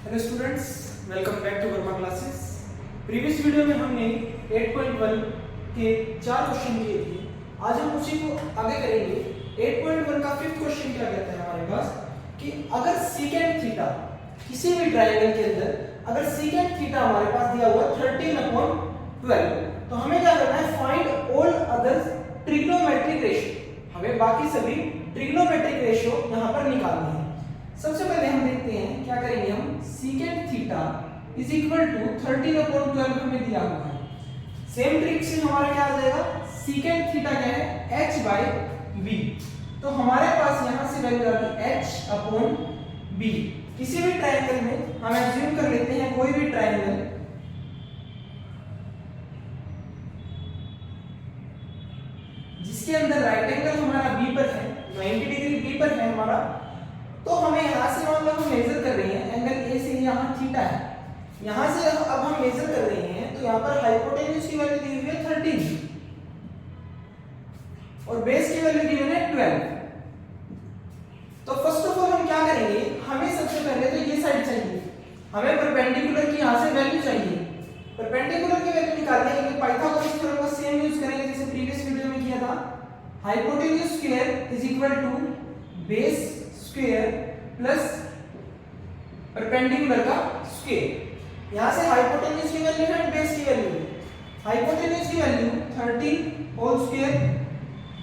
Hello students, welcome back to Verma classes. Previous video में हमने 8.1 के 4 क्वेश्चन किए थे। आज हम उसी को आगे करेंगे। 8.1 का फिफ्थ क्वेश्चन क्या कहता है हमारे पास कि अगर सीकेंट थीटा किसी भी ट्रायंगल के अंदर अगर सीकेंट थीटा हमारे पास दिया हुआ 13/12 तो हमें क्या करना है, find all other trigonometric ratio. हमें बाकी सभी ट्रिग्नोमेट्रिक रेशियो यहां पर निकालने हैं। सबसे पहले हम देखते हैं क्या करेंगे हम, secant theta is equal to 13/12 हमें दिया हुआ है। सेम ट्रिक से हमारा क्या आ जाएगा, सीकेंट थीटा क्या है, h/b। तो हमारे पास यहां से वैल्यू आ गई h/b। किसी भी ट्रायंगल में हम एज्यूम कर लेते हैं कोई भी ट्रायंगल जिसके अंदर राइट एंगल हमारा b पर है, 90 डिग्री b पर है हमारा, तो हमें यहां से मान लो हम मेजर कर रहे हैं एंगल ए से, यहां थीटा है, यहां से अब हम मेजर कर रहे हैं तो यहां पर हाइपोटेन्यूज की वैल्यू दी हुई है 13 और बेस की वैल्यू दी हुई है 12। तो फर्स्ट ऑफ ऑल हम क्या करेंगे, हमें सबसे पहले तो ये साइड चाहिए, हमें परपेंडिकुलर की यहां से वैल्यू चाहिए। परपेंडिकुलर की वैल्यू निकालने के लिए पाइथागोरस थ्योरम का सेम यूज करेंगे जैसे प्रीवियस वीडियो में किया था। Hypotenuse square is equal to base square plus perpendicular का स्क्वायर। यहां से हाइपोटेन्यूज की वैल्यू है, बेस की वैल्यू है। हाइपोटेन्यूज की value 13 whole square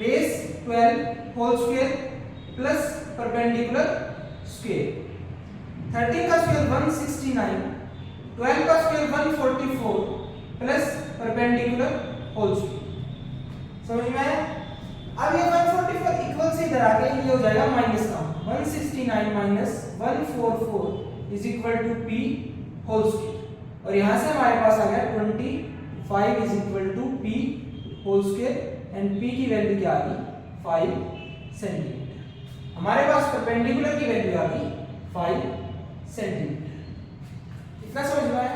base 12 whole square plus perpendicular square. 13 का स्क्वायर 169, 12 का square 144 plus perpendicular whole square. समझ में आया? अब ये 144 इक्वल से इधर आके ये हो जाएगा माइनस का 169 minus 144 is equal to p whole square और यहां से हमारे पास आ गया 25 is equal to p whole square and p की वैल्यू क्या आ गई 5 सेंटीमीटर। हमारे पास परपेंडिकुलर की वैल्यू आ गई 5 सेंटीमीटर। इतना समझ में आया?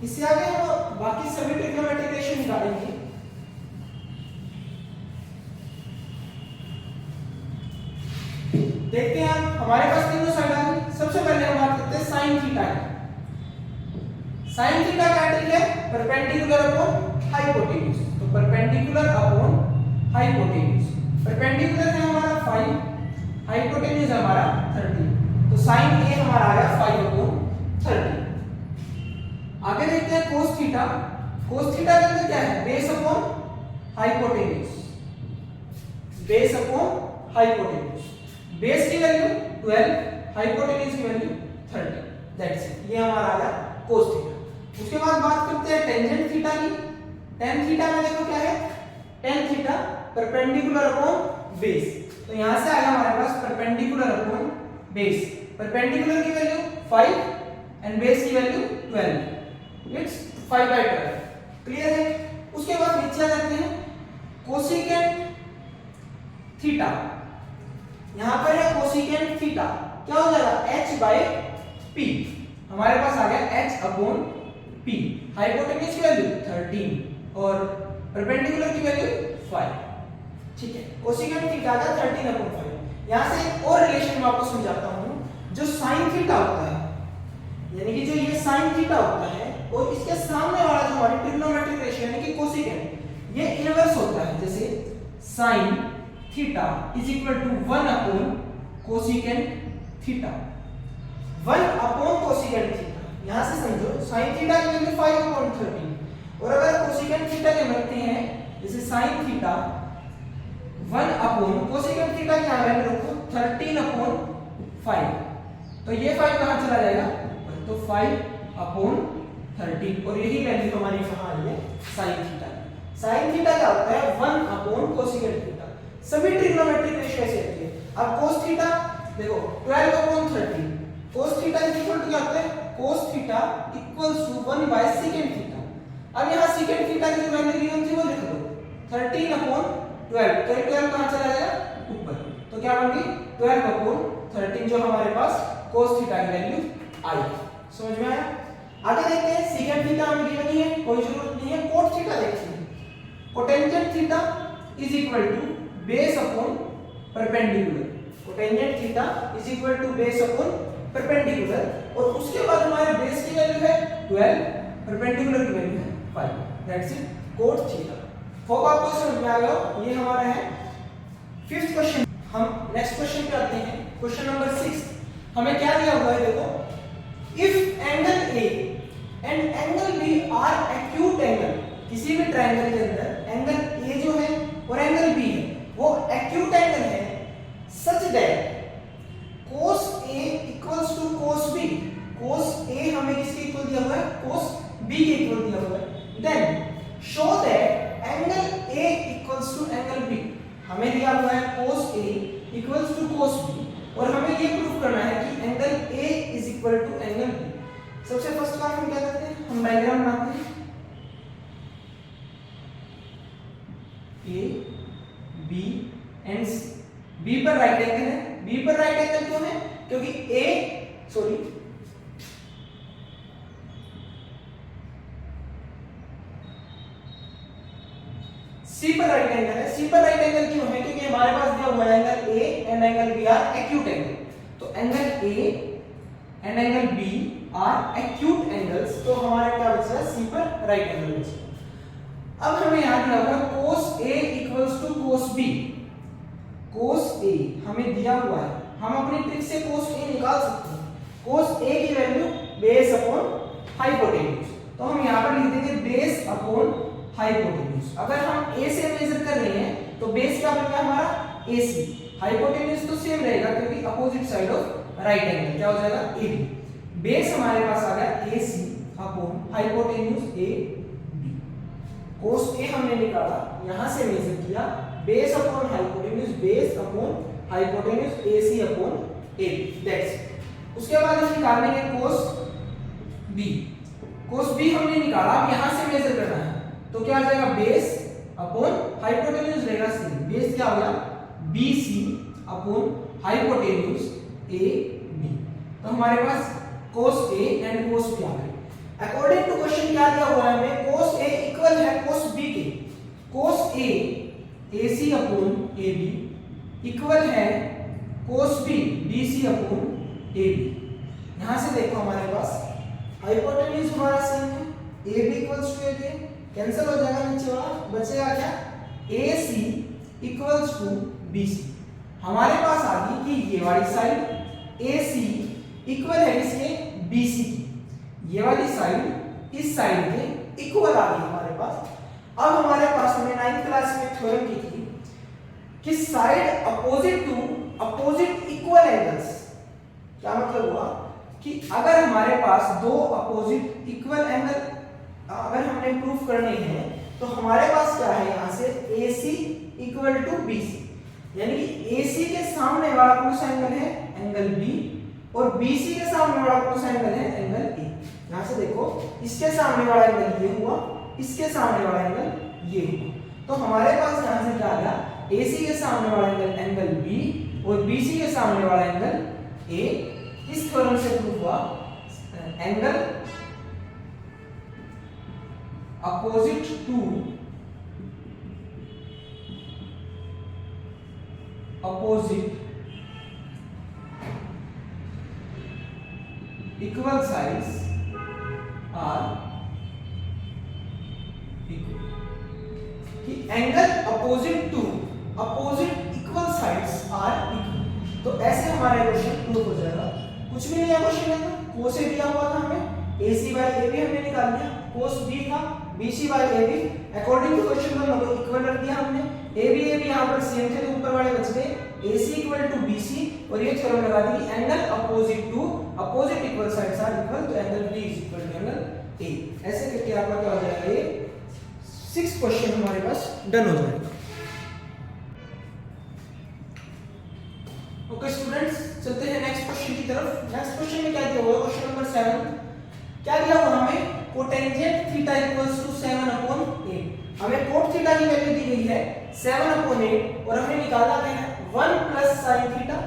इससे आगे हम बाकी सभी ट्रिग्नोमेट्रिक रेशियो निकालेंगे। देखते हैं हमारे पास तीनों साइड आ गई। सबसे पहले हम बात करते हैं साइन थीटा की। साइन थीटा क्या ट्रिक है, परपेंडिकुलर अपॉन हाइपोटेन्यूज। तो परपेंडिकुलर अपॉन हाइपोटेन्यूज, परपेंडिकुलर है हमारा 5, हाइपोटेन्यूज हमारा 30, तो साइन ए हमारा आ गया 5/30। आगे देखते हैं कोस थीटा। कोस थीटा के अंदर क्या है, base upon hypotenuse, base upon hypotenuse. Base की वैल्यू 12, हाइपोटेन्यूज की वैल्यू 30, दैट्स इट। ये हमारा आ गया कोस थीटा। उसके बाद बात करते हैं टेंजेंट थीटा की। टेन थीटा में देखो क्या है, tan theta perpendicular upon base. तो यहां से आ गया हमारे पास परपेंडिकुलर अपॉन बेस। परपेंडिकुलर की वैल्यू 5 एंड बेस की वैल्यू 12, इट्स 5/12। क्लियर है? उसके बाद नीचे आ जाते हैं कोसेकेंट थीटा। यहां पर है कोसेकेंट थीटा, क्या हो जाएगा h/p। हमारे पास आ गया h/p। हाइपोटेन्यूज की वैल्यू 13 और परपेंडिकुलर की वैल्यू 5। ठीक है, कोसेकेंट थीटा का 13/5। यहां से एक और रिलेशन मैं आपको समझाता हूं। जो साइन थीटा होता है, यानी कि जो ये साइन थीटा होता है और इसके सामने वाला जो हमारी ट्रिग्नोमेट्रिक रेशियो यानी कि कोसेकेंट, ये इनवर्स होता है। जैसे sine theta is equal to 1 upon cosecant theta, 1 upon cosecant theta. यहां से समझो साइन थीटा की वैल्यू 5/30 और अगर कोसेकेंट थीटा के रखते हैं जैसे sine theta 1 upon cosecant theta की यहां वैल्यू रखो 13/5, तो ये 5 कहां चला जाएगा, तो 5/30 और यही वैल्यू हमारी कहां आई है, साइन थीटा। साइन थीटा क्या होता है, 1 अपॉन कोसेकेंट थीटा। सभी ट्रिग्नोमेट्रिक रेशियो ऐसे होती है। अब cos थीटा देखो 12/30, cos theta is equal to क्या होता है, cos theta equals to 1/secant theta. अब यहां secant थीटा की जो वैल्यू दी हुई थी वो लिख दो 13/12, तो 12 कहां चला जाएगा, ऊपर, तो क्या बन गई 12/13 जो हमारे पास cos थीटा की वैल्यू आई। समझ में आया? आगे देखते हैं secant थीटा हमें गिवन नहीं है, कोई जरूरत नहीं है। cot थीटा देखते हैं। Cotangent theta is equal to base upon perpendicular. Cotangent theta is equal to base upon perpendicular, और उसके बाद हमारे बेस की वैल्यू है 12, परपेंडिकुलर की वैल्यू है 5, that's it, cot theta. Hope आपको समझ में आ गया हो। ये हमारा है 5th क्वेश्चन। हम नेक्स्ट क्वेश्चन पे आते हैं, क्वेश्चन नंबर 6। हमें क्या दिया हुआ है, देखो, if angle A and angle B are acute angle, किसी भी ट्रायंगल के अंदर एंगल ए जो है और एंगल बी है वो एक्यूट एंगल है, such that cos A equals to cos B, cos A हमें किसके इक्वल दिया हुआ है, cos B के इक्वल दिया हुआ है, then show that angle A equals to angle B, हमें दिया हुआ है cos A equals to cos B, और हमें ये प्रूव करना है कि angle A is equal to angle B। सबसे फर्स्ट काम हम क्या करते हैं, हम डायग्राम बनाते हैं, A B and C, B पर राइट एंगल है, B पर राइट एंगल क्यों है, क्योंकि C पर राइट एंगल है, C पर राइट एंगल क्यों है, क्योंकि हमारे पास दिया हुआ है angle A and angle B are acute angle, तो angle A and angle B are acute angles, तो हमारे क्या बच रहा है, C पर राइट एंगल बच रहा है। अब हमें याद दिया हुआ है cos A equals to cos B, cos A हमें दिया हुआ है, हम अपनी ट्रिक से cos A निकाल सकते हैं, cos A की वैल्यू बेस अपॉन हाइपोटेन्यूज, तो हम यहाँ पर लिख देंगे बेस अपॉन हाइपोटेन्यूज। अगर हम A से मेजर कर रहे हैं तो बेस क्या बन गया हमारा AC, हाइपोटेन्यूज तो सेम रहेगा क्योंकि opposite side of right angle क्या हो जाएगा AB, बेस हमारे पास आ गया AC upon hypotenuse AB, cos A हमने निकाला, यहाँ से मेजर किया, base upon hypotenuse, base upon hypotenuse AC upon AB, that's. उसके बाद हम निकालेंगे cos B, cos B हमने निकाला, अब यहाँ से मेजर करना है तो क्या आ जाएगा, बेस अपॉन हाइपोटेन्यूज रहेगा सेम, बेस क्या होगा BC अपॉन हाइपोटेन्यूज AB, तो हमारे पास cos A and cos B आ गए। अकॉर्डिंग टू क्वेश्चन क्या दिया हुआ है हमें, cos A इक्वल है cos B के, cos A AC upon AB equal है cos B BC upon AB। यहां से देखो हमारे पास हाइपोटेन्यूज हमारा सेम है, AB equals to AB cancel हो जाएगा, नीचे वाला बचेगा क्या, AC इक्वल्स टू BC। हमारे पास आ गई कि ये वाली साइड AC इक्वल है इसके BC की, ये वाली साइड इस साइड के इक्वल आ गई हमारे पास। अब हमारे पास हमने 9th क्लास में थ्योरम की थी कि side opposite to opposite equal angles, क्या मतलब हुआ कि अगर हमारे पास दो अपोजिट इक्वल एंगल अगर हमने प्रूफ करने हैं तो हमारे पास क्या है, यहां से AC इक्वल टू BC, यानी कि AC के सामने वाला कौन सा एंगल है, एंगल B, और BC के सामने वाला कौन सा एंगल है, एंगल A। यहां से देखो इसके सामने वाला एंगल ये हुआ, इसके सामने वाला एंगल ये हुआ, तो हमारे पास यहां से क्या आ गया, AC के सामने वाला एंगल एंगल B और BC के सामने वाला एंगल A। इस थ्योरम से प्रूफ हुआ angle opposite to opposite equal sides are equal, कि angle opposite to opposite equal sides are equal, तो ऐसे हमारा क्वेश्चन प्रूफ हो जाएगा। कुछ भी नहीं है क्वेश्चन में, cos A दिया हुआ था हमें, AC by AB हमने निकाल लिया, cos B था BC by AB, according to question दोनों को इक्वल रख दिया हमने, AB यहां पर सेम थे तो ऊपर वाले बच गए, AC इक्वल टू BC, और ये थ्योरम लगा दी कि angle opposite to opposite equal sides are equal, तो angle B is equal to angle A। ऐसे करके आपका क्या हो जाएगा, ये 6 क्वेश्चन हमारे पास डन हो जाएगा। ओके स्टूडेंट्स, चलते हैं नेक्स्ट क्वेश्चन की तरफ। नेक्स्ट क्वेश्चन में क्या दिया हुआ है, क्वेश्चन नंबर 7 क्या दिया हुआ हमें, कोटेंजेंट थीटा इक्वल्स टू 7/8। हमें कोट थीटा की वैल्यू दी गई है 7/8, और हमें निकालना है 1 plus sin theta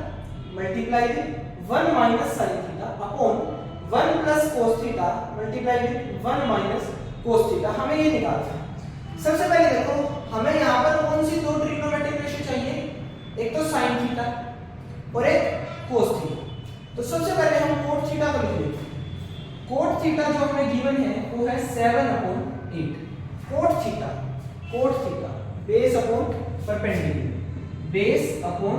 multiply with 1 minus sin theta upon 1 plus cos theta multiply with 1 minus cos theta, हमें ये निकालना है। सबसे पहले देखो हमें यहां पर कौन सी दो ट्रिग्नोमेट्रिक रेशियो चाहिए, एक तो sin थीटा और एक cos थीटा। तो सबसे पहले हम थीटा जो हमें गिवन है वो है 7/8। Cot theta base upon perpendicular, base upon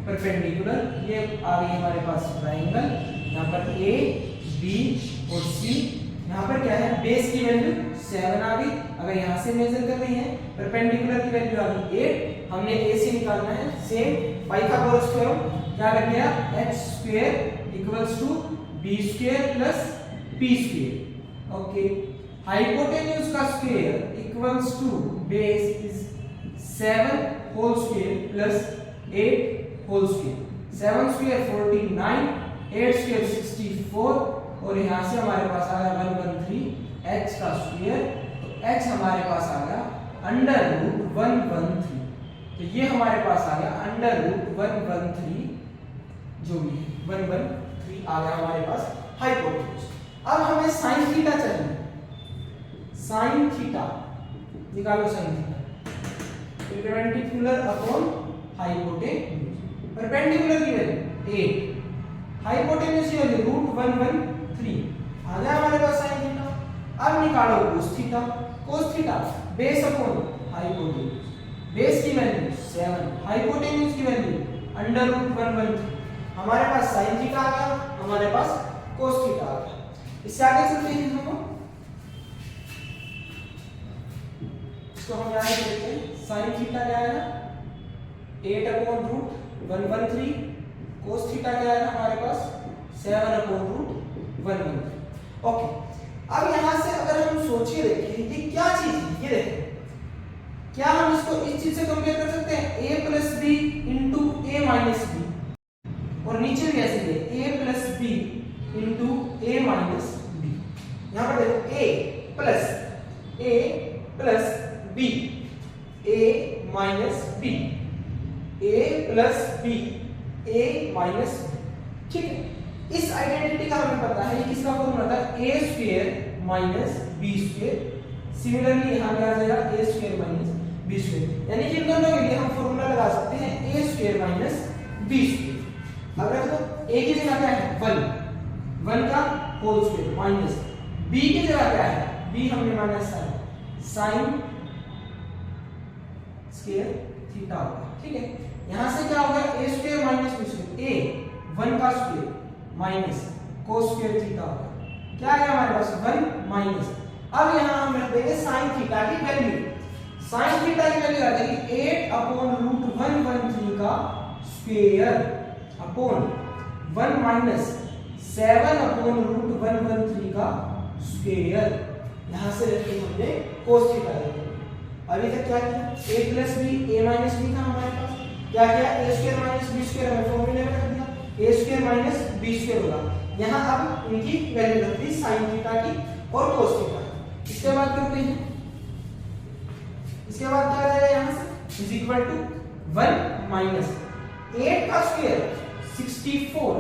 perpendicular, ये आ गई हमारे पास ट्रायंगल। यहाँ पर ए बी और सी, यहाँ पर क्या है बेस की वैल्यू 7 आ गई। अगर यहाँ से मेजर कर रही है परपेंडिकुलर की वैल्यू आ गई 8, हमने ए से निकालना है। सेम पाइथागोरस थ्योरम क्या लग गया, h² equals to b² plus p²। Okay, hypotenuse का square equals to base is 7 whole square plus 8 whole square. 7 square 49, 8 square 64 और यहाँ से हमारे पास आ गया 113 h का स्क्वायर। तो h हमारे पास आ गया √113। तो ये हमारे पास आ गया √113 जो भी है 113 आ गया हमारे पास हाइपोटेन्यूज। अब हमें साइन थीटा चाहिए। साइन थीटा निकालो, sine theta perpendicular upon hypotenuse. Perpendicular की वैल्यू 8, हाइपोटेन्यूज की वैल्यू √113 आ गया हमारे पास साइन थीटा। अब निकालो cos theta. Cos theta base upon hypotenuse, base की वैल्यू 7, हाइपोटेन्यूज की वैल्यू √113। हमारे पास साइन थीटा आ गया, हमारे पास कोस थीटा आ गया। इससे आगे चलते हैं हम, इसको हम यहां देखते हैं। साइन थीटा क्या है, 8/√113। कोस थीटा क्या है हमारे पास 7/√113। ओके, अब यहां से अगर हम सोचिए देखिए ये क्या चीज है, ये देखिए क्या हम इसको इस चीज से कंपेयर कर सकते हैं, a plus B into A minus B, और नीचे भी ऐसे है a plus B into A minus B. यहां पर देखो a plus B a minus B, a plus B a minus B. ठीक है, इस आइडेंटिटी का हमें पता है, ये किसका फॉर्मूला था, a² माइनस b²। सिमिलरली यहां क्या आ जाएगा a² माइनस b², यानी कि इन दोनों के लिए हम फॉर्मूला लगा सकते हैं a² माइनस b²। अब देखो a की जगह क्या है 1 का होल स्क्वायर माइनस b की जगह क्या है, b हमने माइनस साइन स्क्वायर थीटा होगा। ठीक है, यहां से क्या होगा a² माइनस b², a 1 का square minus cos square theta होगा। क्या है हमारे पास 1 माइनस। अब यहां हम रख देंगे साइन थीटा की वैल्यू। साइन थीटा की वैल्यू आ जाएगी 8/√113 का स्क्वायर अपॉन 1 माइनस 7/√113 का स्क्वायर। यहां से रखी हमने कोस थीटा लेंगे। अभी तक क्या किया, a plus B a minus B था हमारे पास, क्या किया a² माइनस b² हमें फॉर्मूले में रख दिया, a² माइनस b² होगा। यहां अब इनकी वैल्यू रख दी साइन थीटा की और कोस थीटा की। इसके बाद करते हैं, इसके बाद क्या रहेगा यहां से इज इक्वल टू 1 माइनस 8 का स्क्वायर 64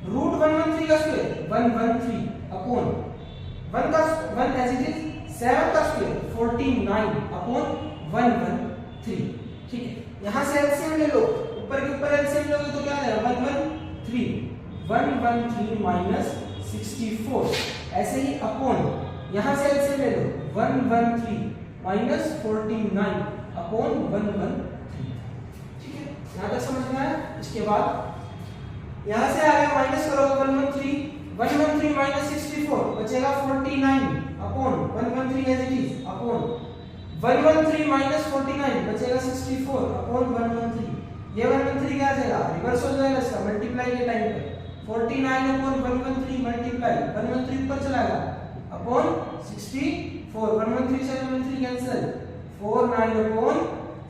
√113 का स्क्वायर 113 अपॉन 1 का 1 एज इट इज 7 का स्क्वायर 49 अपॉन 113। ठीक है, यहां से एलसीएम ले लो, ऊपर के ऊपर एलसीएम लोगे तो क्या आएगा 113 माइनस 64, ऐसे ही अपॉन यहां से एलसीएम ले लो 113 माइनस 49 अपॉन 113। ठीक है, यहां तक समझ में आया। इसके बाद यहां से आ गया माइनस करोगे 113 माइनस 64 बचेगा 49 upon 113 as it is upon 113 minus 49 बचेगा 64 अपॉन 113। ये 113 क्या आ जाएगा, रिवर्स हो जाएगा इसका, मल्टीप्लाई के टाइम पे 49 अपॉन 113 मल्टीप्लाई 113 ऊपर चला गया अपॉन 64, 113 से 113 कैंसिल 49 अपॉन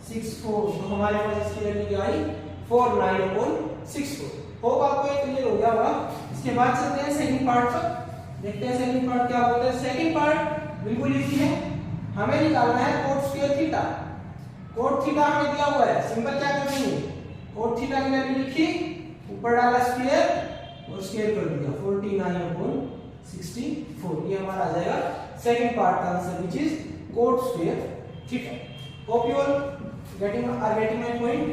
64। तो हमारे पास इसकी वैल्यू आई 49 अपॉन 64। होप आपको ये क्लियर हो गया होगा। इसके बाद चलते हैं सेकंड पार्ट पर, देखते हैं सेकंड पार्ट क्या होता है। सेकंड पार्ट बिल्कुल इजी है, हमें निकालना है coat square theta. Cot theta हमें दिया हुआ है, सिंपल क्या करनी है, कोट थीटा की वैल्यू लिखी, ऊपर डाला स्क्वायर और स्क्वायर कर दिया 49 अपॉन 64। ये हमारा आ जाएगा सेकंड पार्ट का answer which is coat square theta. Hope you all getting my point.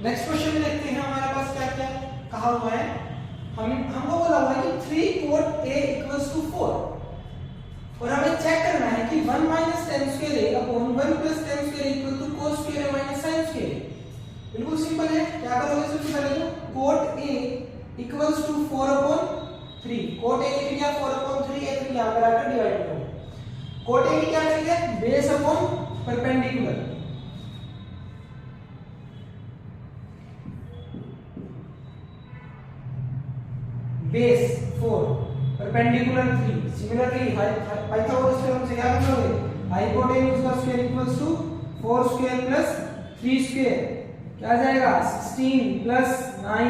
Next question में देखते हैं हमारे पास क्या क्या कहा हुआ है। हमको बोला हुआ है कि 3 cot A equals to 4 और हमें चेक करना है कि 1 minus tan square A upon 1 plus tan square A equal to cos square A minus sin square A। बिल्कुल सिंपल है। क्या करोगे सबसे पहले तो cot A equals to 4 upon 3। cot A लिख लिया 4 upon 3 है तो यहां पर आकर डिवाइड करो। cot A की क्या करेंगे base upon perpendicular. Base 4 perpendicular 3। Similarly Pythagoras theorem से क्या करोगे हाइपोटेन्यूज का square equals to 4 square plus 3 square क्या आ जाएगा 16 प्लस 9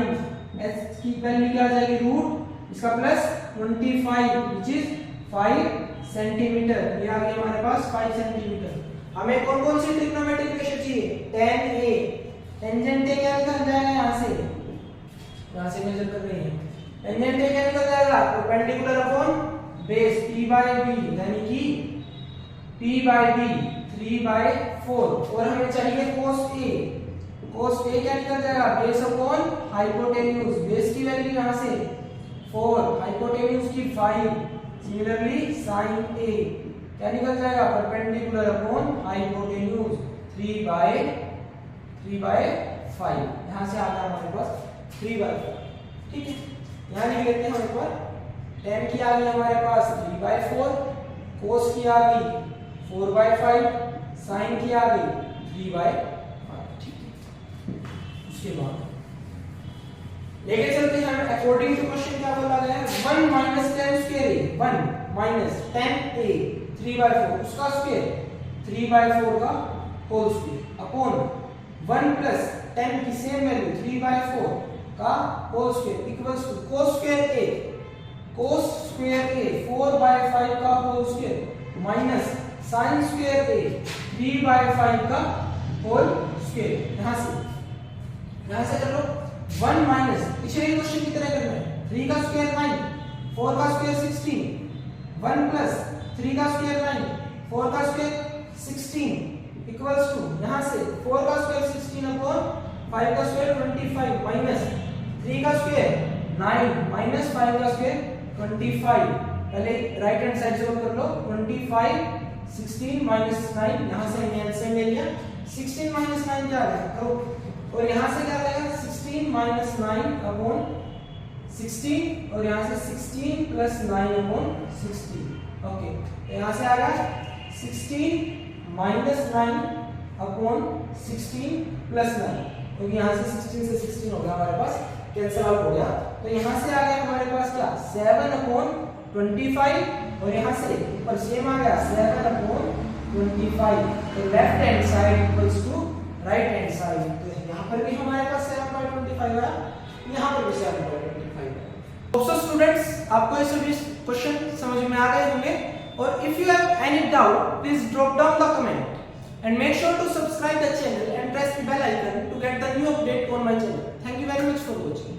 s की वैल्यू क्या आ जाएगी रूट इसका प्लस 25 व्हिच इज 5 सेंटीमीटर। ये आ गया हमारे पास 5 सेंटीमीटर। हमें कौन कौन सी ट्रिग्नोमेट्रिक रेशियो चाहिए tan A टेंजेंट A क्या निकल जाएगा यहां से मेजर कर रहे हैं। टेंजेंट A क्या निकल जाएगा perpendicular upon base p by b यानी कि p by b 3/4 और हमें चाहिए cos A। cos A क्या निकल जाएगा बेस अपॉन हाइपोटेन्यूज। बेस की वैल्यू यहां से 4 हाइपोटेन्यूज की 5। सिमिलरली sin A क्या निकल जाएगा परपेंडिकुलर अपॉन हाइपोटेन्यूज 3/5। यहां से आ गया हमारे पास 3/5। ठीक है यहां लिख लेते हैं हमारे पास tan की आ गई हमारे पास 3/4 cos की आ गई 4/5 sin की आ गई 3/5। ठीक है उसके बाद लेके चलते हैं अकॉर्डिंग टू क्वेश्चन क्या बोला गया है 1 minus tan square A 1 minus tan A 3/4 उसका स्क्वायर 3/4 का whole square upon 1 plus tan की सेम वैल्यू 3/4 का whole square equals to cos square A 4/5 का whole square minus sin square A 3/5 का होल स्क्वायर। यहां से कर लो 1 माइनस पिछले क्वेश्चन की तरह करना है 3 का स्क्वायर 9 4 का स्क्वायर 16 1 प्लस 3 का स्क्वायर 9 4 का स्क्वायर 16 इक्वल्स टू यहां से 4 का स्क्वायर 16 अपॉन 5 का स्क्वायर 25 माइनस 3 का स्क्वायर 9 माइनस 5 का स्क्वायर 25। पहले राइट हैंड साइड से कर लो 25 16 माइनस 9 यहां से हमने एलसीएम ले लिया 16 माइनस 9 क्या आ गया करो और यहां से क्या आ जाएगा 16 माइनस 9 अपॉन 16 और यहां से 16 प्लस 9 अपॉन 16। ओके तो यहां से आ गया 16 माइनस 9 अपॉन 16 प्लस 9 क्योंकि यहां से 16 से 16 हो गया हमारे पास कैंसिल आउट हो गया। तो यहां से आ गया हमारे पास क्या 7 अपॉन 25 और यहां से ऊपर सेम आ गया 7 अपॉन 25। तो left hand side equals to right hand side. तो यहां पर भी हमारे पास 7/25 आया यहां पर भी 7/25 आया। तो स्टूडेंट्स आपको ये सभी क्वेश्चन समझ में आ गए होंगे और if you have any doubt please drop down the comment and make sure to subscribe the channel and press the bell icon to get the new update on my channel. Thank you very much for watching.